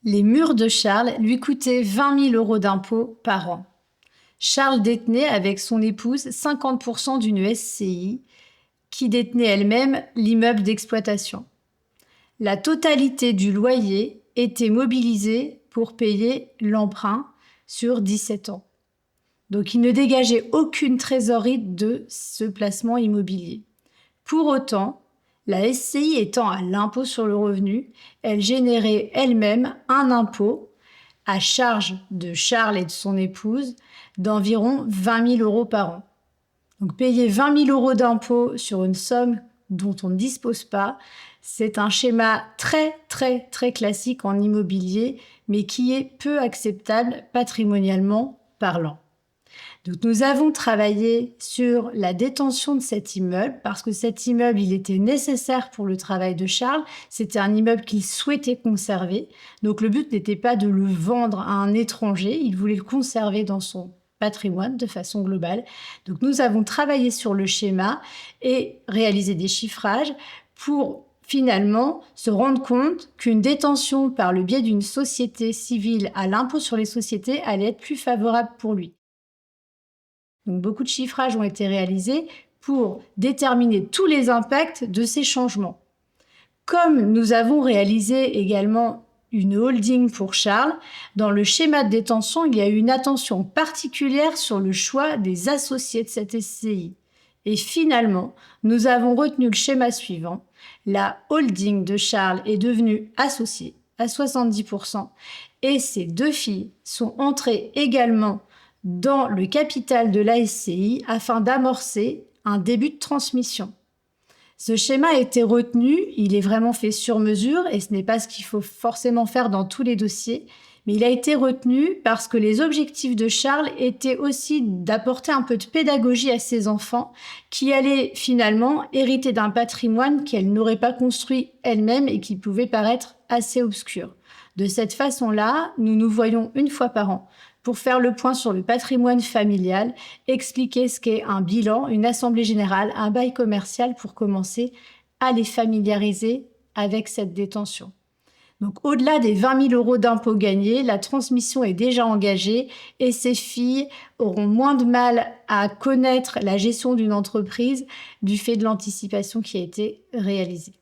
Les murs de Charles lui coûtaient 20 000 € d'impôts par an. Charles détenait avec son épouse 50% d'une SCI qui détenait elle-même l'immeuble d'exploitation. La totalité du loyer était mobilisée pour payer l'emprunt sur 17 ans. Donc il ne dégageait aucune trésorerie de ce placement immobilier. Pour autant, la SCI étant à l'impôt sur le revenu, elle générait elle-même un impôt à charge de Charles et de son épouse d'environ 20 000 € par an. Donc payer 20 000 € d'impôt sur une somme dont on ne dispose pas, c'est un schéma très classique en immobilier, mais qui est peu acceptable patrimonialement parlant. Donc nous avons travaillé sur la détention de cet immeuble parce que cet immeuble, il était nécessaire pour le travail de Charles. C'était un immeuble qu'il souhaitait conserver. Donc le but n'était pas de le vendre à un étranger, il voulait le conserver dans son patrimoine de façon globale. Donc nous avons travaillé sur le schéma et réalisé des chiffrages pour finalement se rendre compte qu'une détention par le biais d'une société civile à l'impôt sur les sociétés allait être plus favorable pour lui. Donc beaucoup de chiffrages ont été réalisés pour déterminer tous les impacts de ces changements. Comme nous avons réalisé également une holding pour Charles, dans le schéma de détention, il y a eu une attention particulière sur le choix des associés de cette SCI. Et finalement, nous avons retenu le schéma suivant. La holding de Charles est devenue associée à 70% et ses deux filles sont entrées également dans le capital de la SCI afin d'amorcer un début de transmission. Ce schéma a été retenu, il est vraiment fait sur mesure et ce n'est pas ce qu'il faut forcément faire dans tous les dossiers, mais il a été retenu parce que les objectifs de Charles étaient aussi d'apporter un peu de pédagogie à ses enfants qui allaient finalement hériter d'un patrimoine qu'elle n'aurait pas construit elle-même et qui pouvait paraître assez obscur. De cette façon-là, nous nous voyons une fois par an pour faire le point sur le patrimoine familial, expliquer ce qu'est un bilan, une assemblée générale, un bail commercial pour commencer à les familiariser avec cette détention. Donc au-delà des 20 000 € d'impôts gagnés, la transmission est déjà engagée et ces filles auront moins de mal à connaître la gestion d'une entreprise du fait de l'anticipation qui a été réalisée.